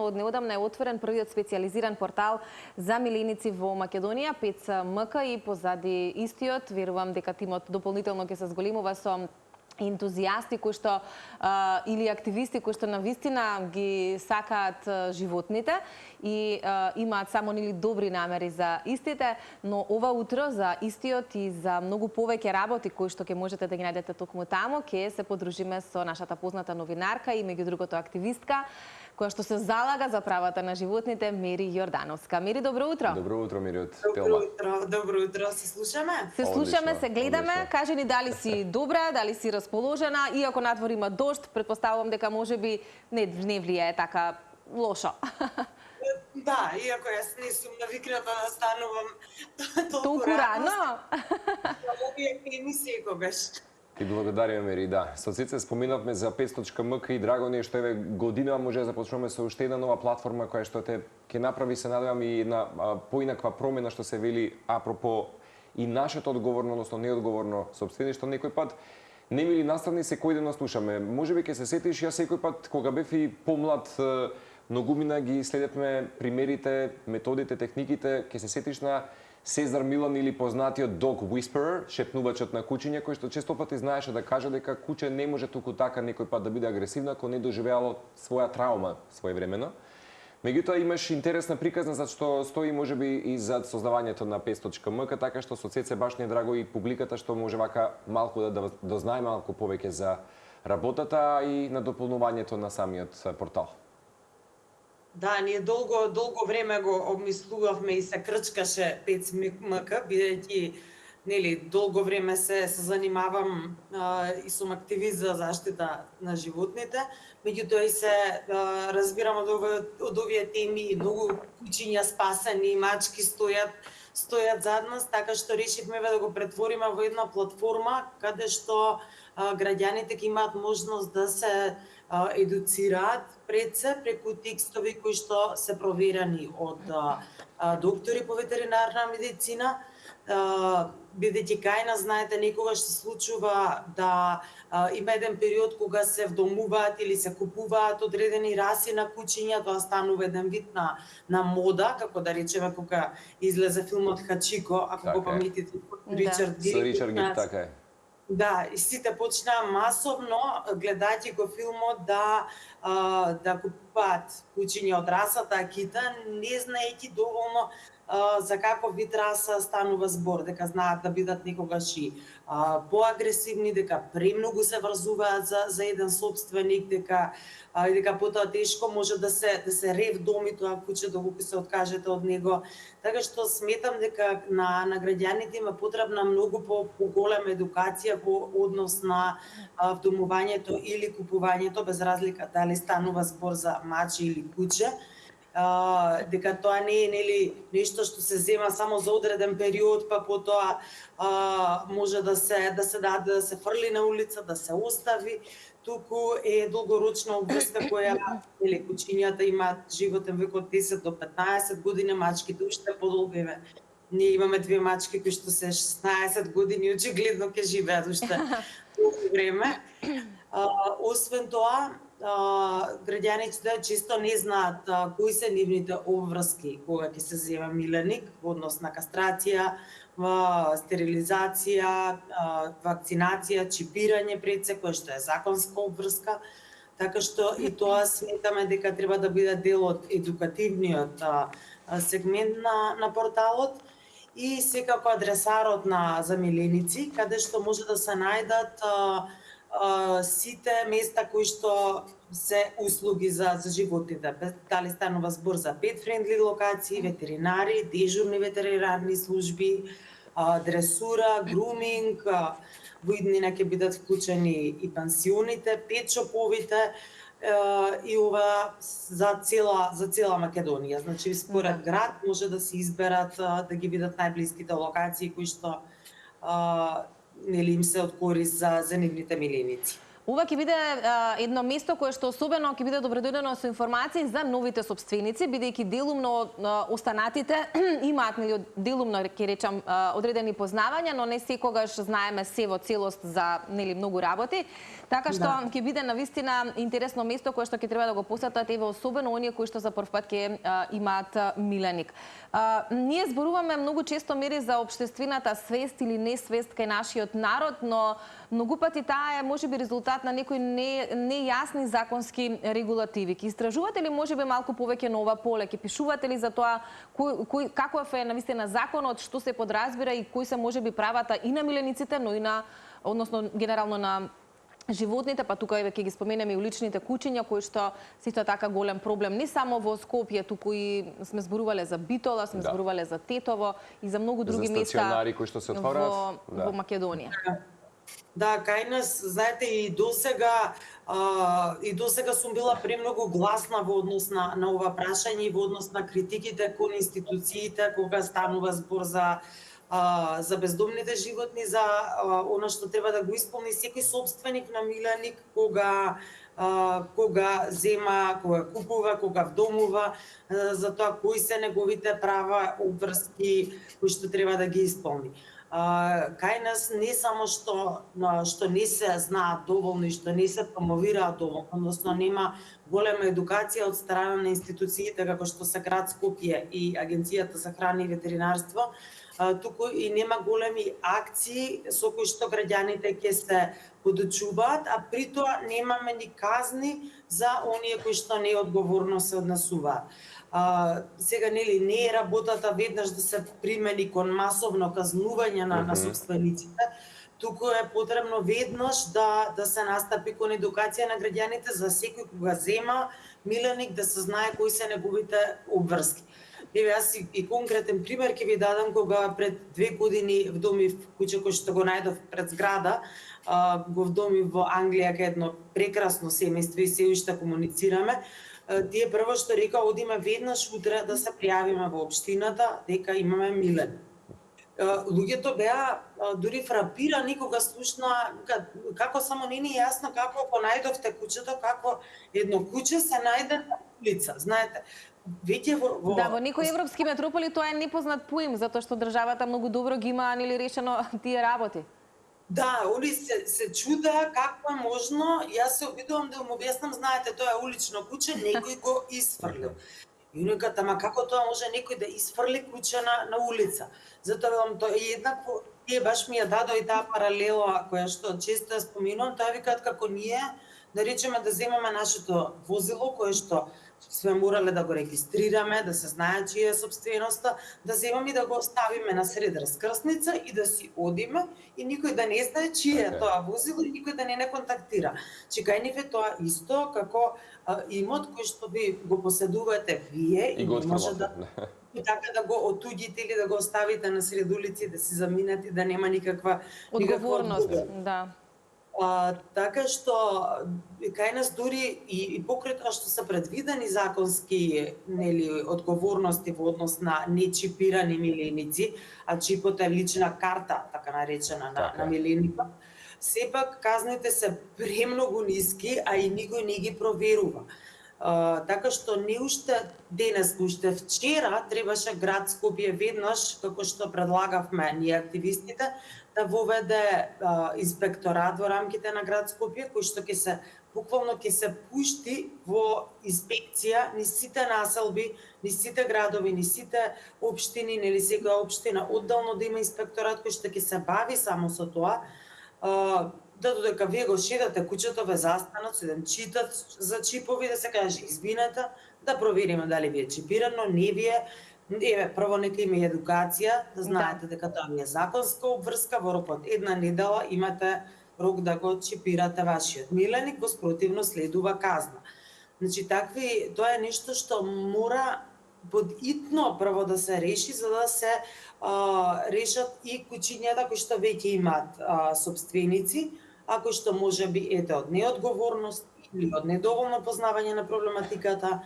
од неодамна е отворен првиот специјализиран портал за миленици во Македонија, 5МК, и позади истиот верувам дека тимот дополнително ќе се зголемува со ентузијасти кои што или активисти кои што навистина ги сакаат животните и имаат само добри намери за истите, но ова утро за истиот и за многу повеќе работи кои што ќе можете да ги најдете токму таму, ќе се подружиме со нашата позната новинарка и меѓу другото активистка која што се залага за правата на животните, Мери Јордановска. Мери, добро утро. Добро утро, Мери од Телма. Добро утро, се слушаме? Се слушаме, се гледаме. Кажи ни дали си добра, дали си расположена, иако надвор има дожд, претпоставувам дека можеби не влијае така лошо. Да, иако јас не сум навикната да станувам толку рано. Овие теми секогаш. Ти благодариме, Мери, да. Со Цице споминавме за 5.mk и драго ни е што еве година може да започнеме со уште една нова платформа која што ќе направи, се надевам, и една поинаква промена што се вели апропо и нашето одговорно, односно неодговорно сопствеништво. Некој пат не мили наставни секој ден слушаме. Можеби ќе се сетиш, јас секој пат кога бев и помлад, многумина ги следевме примерите, методите, техниките, ќе се сетиш на Сезар Милан или познатиот Dog Whisperer, шепнувачот на кучиња, кој што често пати знаеше да каже дека куче не може туку така некој пат да биде агресивно ако не доживеало своја траума своевремено. Меѓутоа имаш интересна приказна за што стои можеби и зад создавањето на 5.mk, така што со Цеце баш ни е драго и публиката што може вака малку да дознае малку повеќе за работата и на дополнувањето на самиот портал. Да, ние долго време го обмислувавме и се крчкаше 5МК, бидејќи нели долго време се занимавам и сум активист за заштита на животните, меѓутоа и се разбирам од овие теми, многу кучиња спасени, мачки стојат зад нас, така што решивме да го претвориме во една платформа каде што граѓаните ќе имаат можност да се едуцираат пред се преку текстови кои што се проверени од доктори по ветеринарна медицина, бидејќи кај нас, знаете, некогаш се случува да има еден период кога се вдомуваат или се купуваат одредени раси на кучиња, тоа станува еден вид на мода, како да речеме кога излезе филмот Хачико, ако го паметите, Ричард Гир, така е. Да, и сите почнаа масовно, гледајќи го филмот, да купуваат кучиња од расата Акита, не знаејќи доволно за каков вид раса станува збор, дека знаат да бидат некогаш и поагресивни, дека премногу се врзуваат за еден собственик, дека потоа тешко може да се рев доми тоа куче доколку се откажете од него. Така што сметам дека на граѓаните има потребна многу поголема едукација во однос на вдомувањето или купувањето, без разлика дали станува збор за маче или куче. Дека тоа не е нешто што се зема само за одреден период, па потоа може да се фрли на улица, да се остави, туку е долгорочна обврска која кучињата имаат животен век од 10 до 15 години, мачките уште подолго. Ние имаме две мачки кои што се 16 години, очигледно ќе живеат уште долго време. Освен тоа, граѓаните често не знаат кои се нивните обврски кога ќе се зема миленик во однос на кастрација, стерилизација, вакцинација, чипирање пред се, која што е законска обврска, така што и тоа сметаме дека треба да биде дел од едукативниот сегмент на порталот и секако адресарот за миленици, каде што може да се најдат сите места кои што се услуги за животните. Дали станува збор за pet friendly локации, ветеринари, дежурни ветеринарни служби, дресура, груминг, во иднина ќе бидат вклучени и пансионите, петшоповите и ова за цела Македонија. Значи според град може да се изберат да ги видат најблиските локации кои што им се од корист за нивните миленици. Ова ќе биде едно место кое што особено ќе биде добредојдено со информации за новите собственици, бидејќи делумно останатите имаат делумно ќе речам одредени познавања, но не секогаш знаеме се во целост за многу работи. Така што ќе биде навистина интересно место кое што ќе треба да го посетат еве особено оние кои што за прв пат ќе имаат миленик. Ние зборуваме многу често мери за општествената свест или несвест кај нашиот народ, но многу пати таа е можеби резултат на некои нејасни законски регулативи. Ќе истражувате ли можеби малку повеќе на ова поле? Ќе пишувате ли за тоа каков е навистина законот, што се подразбира и кои се можеби правата и на милениците, но и на односно генерално на животните, па тука еве ќе ги споменеме и уличните кучиња кои што се исто така голем проблем не само во Скопје, туку и сме зборувале за Битола, сме зборувале за Тетово и за многу други места стационари кои што се отвораат во Македонија. Да, кај нас, знаете, и досега сум била премногу гласна во однос на ова прашање и во однос на критиките кон институциите кога станува збор за бездомните животни, за она што треба да го исполни секој собственик на миленик кога зема, кога купува, кога вдомува, за тоа кои се неговите права, обврски кои што треба да ги исполни. Кај нас не само што не се знаат доволно и што не се промовираат доволно, односно нема голема едукација од страна на институциите како што се град Скопје и Агенцијата за храна и ветеринарство, туку и нема големи акции со кои што граѓаните ќе се подучуваат, а при тоа немаме ни казни за оние кои што неодговорно се однесуваат. Сега не е работата веднаш да се примени кон масовно казнување на собствениците, туку е потребно веднаш да се настапи кон едукација на граѓаните за секој кога зема миленик да се знае кои се неговите обврски. Еве јас и конкретен пример ќе ви дадам кога пред 2 години вдомив куче кој што го најдов пред зграда, го вдомив во Англија кај едно прекрасно семејство и се уште комуницираме. Тие прво што река одиме веднаш утре да се пријавиме во општината дека имаме милен. Луѓето беа дури фрапирани кога слушна како само не ни јасно како го најдовте кучето, како едно куче се најде на улица, знаете. Во некои европски метрополи тоа е непознат поим, затоа што државата многу добро ги има решено тие работи. Да, они се чуда како е можно, јас се обидувам да му објаснам, знаете, тоа е улично куче, некој го исфрлил. И униката, ама како тоа може некој да исфрли куче на улица? Затоа велам, тоа е еднакво, тие баш ми ја дадо и таа паралела која што често ја споминувам, тоа викаат како ние, да речеме да земаме нашето возило кое што сме морале да го регистрираме, да се знае чија е собственоста, да земаме и да го оставиме на сред раскрсница и да си одиме и никој да не знае чие е тоа возило и никој да не контактира. Кај нив е тоа исто како имот кој што ви го поседувате вие и може да така да го отуѓите или да го оставите на сред улици, да си заминете, да нема никаква одговорност, да. Така што кај нас дури и покрај тоа што се предвидени законски одговорности во однос на нечипирани миленици, а чипот е лична карта, така наречена на миленикот, сепак казните се премногу ниски, а и никој не ги проверува. Така што не уште денес, уште вчера требаше град Скопје веднаш, како што предлагавме ние активистите, да воведе инспекторат во рамките на град Скопје, кој што буквално ќе се пушти во инспекција низ сите населби, низ сите градови, низ сите општини, нели секоја општина одделно да има инспекторат кој што ќе се бави само со тоа, да додека вие го шедате кучето ве застанат, се читат за чипови, да се каже извинете, да провериме дали ви е чипирано, не ви е. Еве, прво нека има едукација, да знаете дека тоа ви е законска обврска, во рок од 1 недела имате рок да го чипирате вашиот миленик, во спротивно следува казна. Значи, тоа е нешто што мора подитно прво да се реши, за да се решат и кучињата кои што веќе имаат собственици, а кои што можеби од неодговорност или од недоволно познавање на проблематиката,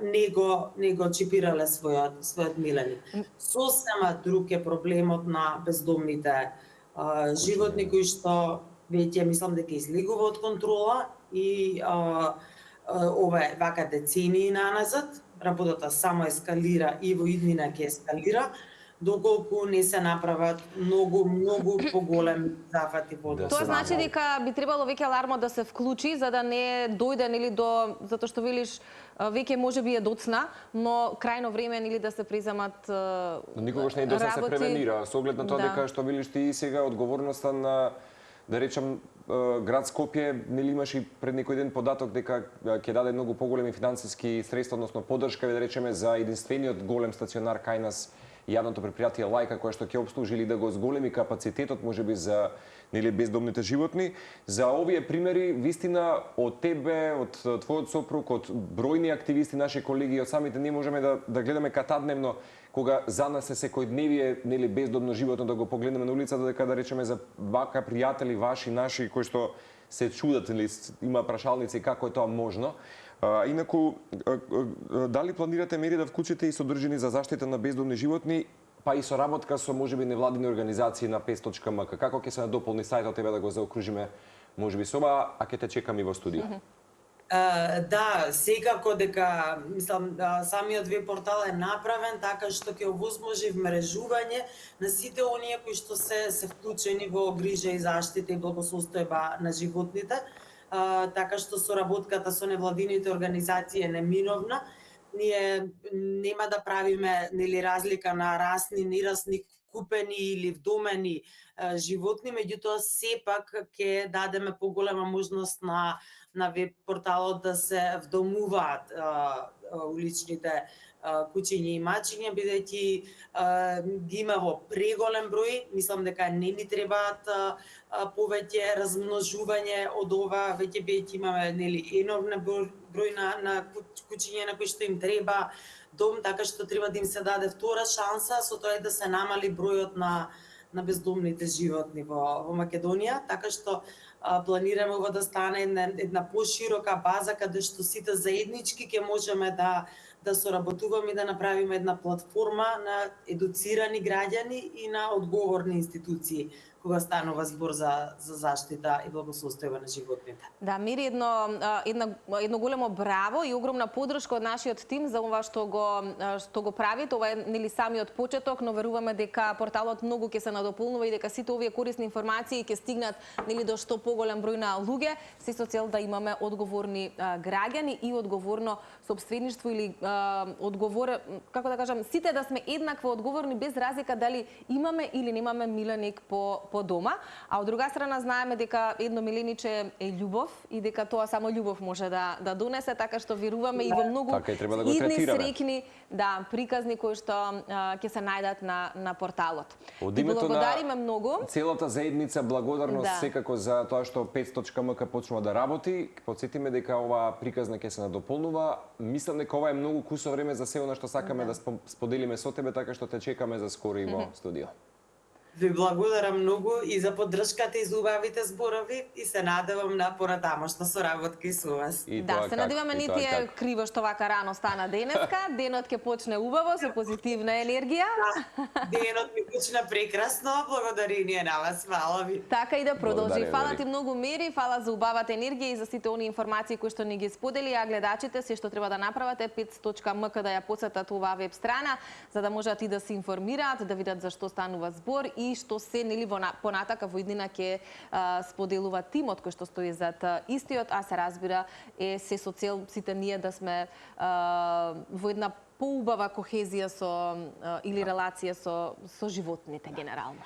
не го чипирале својот миленик. Сосема друг е проблемот на бездомните животни кои што веќе мислам дека излегува од контрола и ова е вака децении наназад. Работата само ескалира и во иднина ќе ескалира, доколку не се направат многу поголеми зафати во Тоа значи дека би требало веќе алармот да се вклучи за да не дојде нели до затоа што велиш веќе можеби е доцна, но крајно време нели да се преземат никогаш не е доцна се превенира, со оглед на тоа дека што велиш ти сега одговорноста на да речам град Скопје нели имаше и пред некој ден податок дека ќе даде многу поголеми финансиски средства, односно поддршка да речеме за единствениот голем стационар кај нас јавното предпријатие Лајка кој што ќе обслужи или да го зголеми капацитетот можеби за нели бездомните животни. За овие примери вистина од тебе, од твојот сопруг, од бројни активисти, наши колеги, од самите ние можеме да гледаме катадневно кога за нас е секојдневие нели бездомно животно да го погледнеме на улицата, дека да речеме за вака пријатели ваши, наши кои што се чудат или има прашалници како е тоа можно. Инаку, дали планирате мери да вклучите и содржини за заштита на бездомни животни, па и соработка со можеби невладини организации на 5.mk? Како ќе се надополни сајтот, тебе да го заокружиме можеби со ова, а ќе те чекам и во студио? Да, секако дека мислам самиот веб портал е направен така што ќе овозможи вмрежување на сите оние кои што се вклучени во грижа и заштита и благосостојба на животните. Така што соработката со невладините организации е неминовна. Ние нема да правиме нели разлика на расни, нерасни, купени или вдомени животни, меѓутоа сепак ќе дадеме поголема можност на веб порталот да се вдомуваат уличните кучиња и мачиња, бидејќи ги има во преголем број. Мислам дека не ни требаат повеќе размножување од ова, веќе имаме нели енормен број на кучиња на кои што им треба дом, така што треба да им се даде втора шанса, со тоа да се намали бројот на бездомните животни во Македонија, така што планираме ова да стане една поширока база каде што сите заеднички ќе можеме да соработуваме и да направиме една платформа на едуцирани граѓани и на одговорни институции кога станува збор за заштита и благосостојба на животните. Да, Мири, едно големо браво и огромна поддршка од нашиот тим за ова што го правите. Ова е нели самиот почеток, но веруваме дека порталот многу ќе се надополнува и дека сите овие корисни информации ќе стигнат нели до што поголем број на луѓе, се со цел да имаме одговорни граѓани и одговорно сопствеништво или како да кажам, сите да сме еднакво одговорни без разлика дали имаме или немаме миленик по дома, а од друга страна знаеме дека едно милениче е љубов и дека тоа само љубов може да донесе, така што веруваме и во многу идни среќни приказни кои што ќе се најдат на порталот. Од името благодариме многу. Целата заедница благодарност секако за тоа што 5.mk почнува да работи. Потсетиме дека оваа приказна ќе се надополнува. Мислам дека ова е многу кусо време за се она што сакаме да споделиме со тебе, така што те чекаме за скоро и во студио. Ви благодарам многу и за поддршката и за убавите зборови и се надевам на понатамошна соработка и со вас. Да, се надеваме не ти е криво што вака рано стана денеска. Денот ќе почне убаво со позитивна енергија. Денот ми почна прекрасно, благодарение на вас, фала ви. Така и да продолжи. Фала ти многу, Мери, фала за убавата енергија и за сите оние информации кои што ни ги сподели, а гледачите се што треба да направат е 5.mk да ја посетат оваа веб страна за да можат и да се информираат, да видат за што станува збор и што се нели понатака во иднина ќе споделува тимот кој што стои зад истиот, а се разбира е се со цел сите ние да сме во една поубава кохезија или релација со животните генерално.